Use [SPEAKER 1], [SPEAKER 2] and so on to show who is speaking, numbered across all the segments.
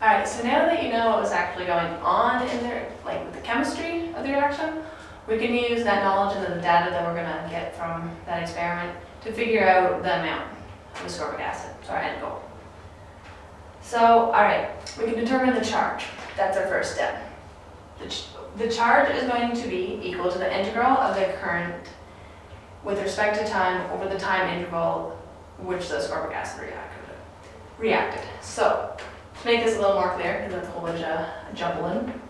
[SPEAKER 1] Alright, so now that you know what was actually going on in there, like with the chemistry of the reaction, we can use that knowledge and the data that we're gonna get from that experiment to figure out the amount of ascorbic acid. So our end goal. So, alright, we can determine the charge. That's our first step. The charge is going to be equal to the integral of the current with respect to time over the time interval which the ascorbic acid reacted. So, to make this a little more clear, because that's a whole bunch of jumbling,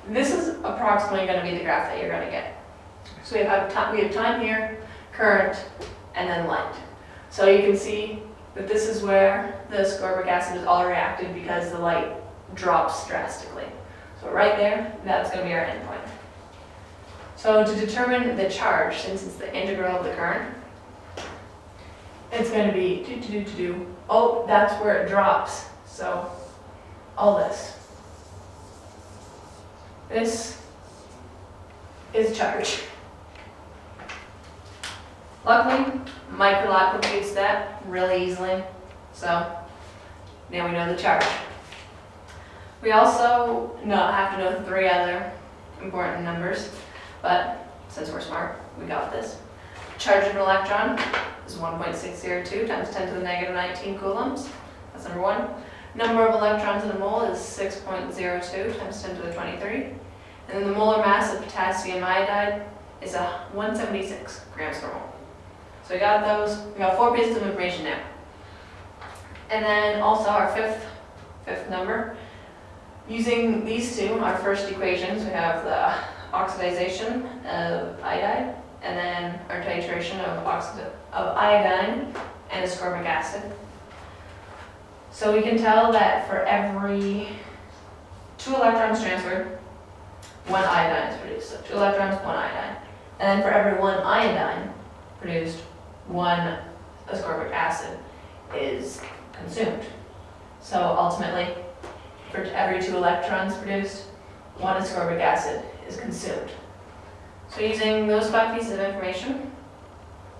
[SPEAKER 1] this is approximately going to be the graph that you're going to get. So we have time here, current, and then light. So you can see that this is where the ascorbic acid is all reacted because the light drops drastically. So right there, that's going to be our endpoint. So to determine the charge, since it's the integral of the current, it's going to be oh, that's where it drops. So all this. This is charge. Luckily, Microlab computes that really easily. So now we know the charge. We also have to know 3 other important numbers, but since we're smart, we got this. Charge of an electron is 1.602 times 10 to the negative 19 coulombs. That's number 1. Number of electrons in a mole is 6.02 times 10 to the 23. And then the molar mass of potassium iodide is 176 grams per mole. So we got those. We got 4 pieces of information now. And then also our fifth number. Using these two, our first equations, we have the oxidization of iodide, and then our titration of iodine and ascorbic acid. So we can tell that for every 2 electrons transferred, 1 iodine is produced. So 2 electrons, 1 iodine. And then for every 1 iodine produced, 1 ascorbic acid is consumed. So ultimately, for every 2 electrons produced, 1 ascorbic acid is consumed. So using those 5 pieces of information,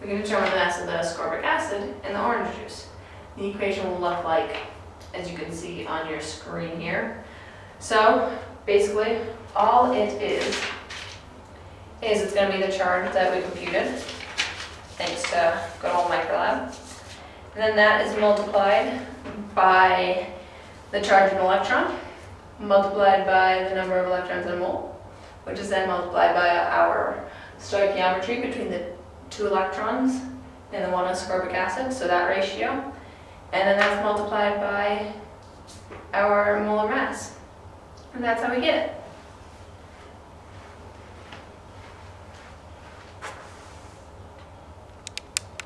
[SPEAKER 1] we can determine the mass of the ascorbic acid in the orange juice. The equation will look like, as you can see on your screen here. So basically, all it is it's going to be the charge that we computed, thanks to good old Microlab. And then that is multiplied by the charge of an electron, multiplied by the number of electrons in a mole, which is then multiplied by our stoichiometry between the 2 electrons and the 1 ascorbic acid, so that ratio. And then that's multiplied by our molar mass. And that's how we get it.